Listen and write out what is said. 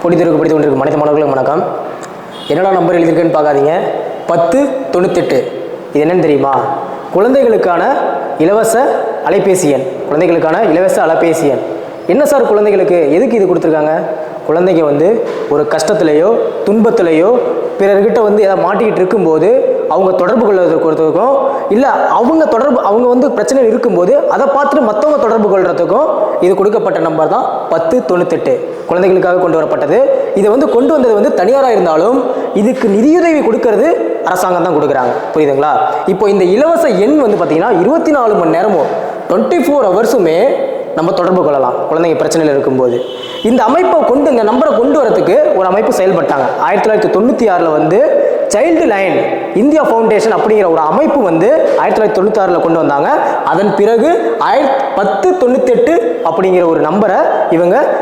பொடித்திற்கு படித்து கொண்டிருக்கும் அனைத்து மாணவர்களுக்கும் வணக்கம். என்னடா நம்பர் எழுதியிருக்கேன்னு பார்க்காதீங்க. 1098. இது என்னன்னு தெரியுமா? குழந்தைகளுக்கான இலவச அலைபேசி எண். குழந்தைகளுக்கான இலவச அலைபேசி எண். என்ன சார் குழந்தைகளுக்கு எதுக்கு இது கொடுத்துருக்காங்க? குழந்தைங்க வந்து ஒரு கஷ்டத்துலேயோ துன்பத்திலேயோ பிறர்கிட்ட வந்து எதாவது மாட்டிக்கிட்டு இருக்கும்போது அவங்க தொடர்பு கொள்வதற்கும் இல்லை அவங்க வந்து பிரச்சனை இருக்கும்போது அதை பார்த்துட்டு மற்றவங்க தொடர்பு கொள்றதுக்கும் இது கொடுக்கப்பட்ட நம்பர் தான் 1098. குழந்தைகளுக்காக கொண்டு வரப்பட்டது. இதை வந்து கொண்டு வந்தது வந்து தனியாராக இருந்தாலும் இதுக்கு நிதியுதவி கொடுக்கறது அரசாங்கம் தான் கொடுக்குறாங்க. புரியுதுங்களா? இப்போ இந்த இலவச எண் வந்து பார்த்தீங்கன்னா 24 மணி நேரமும் 24 ஹவர்ஸுமே நம்ம தொடர்பு கொள்ளலாம் குழந்தைங்க பிரச்சனையில் இருக்கும்போது. இந்த நம்பரை கொண்டு வரதுக்கு ஒரு அமைப்பு செயல்பட்டாங்க. 1996 வந்து சைல்டு லைன் இந்தியா ஃபவுண்டேஷன் அப்படிங்கிற ஒரு அமைப்பு வந்து 1996 கொண்டு வந்தாங்க. அதன் பிறகு 1098 அப்படிங்கிற ஒரு நம்பரை இவங்க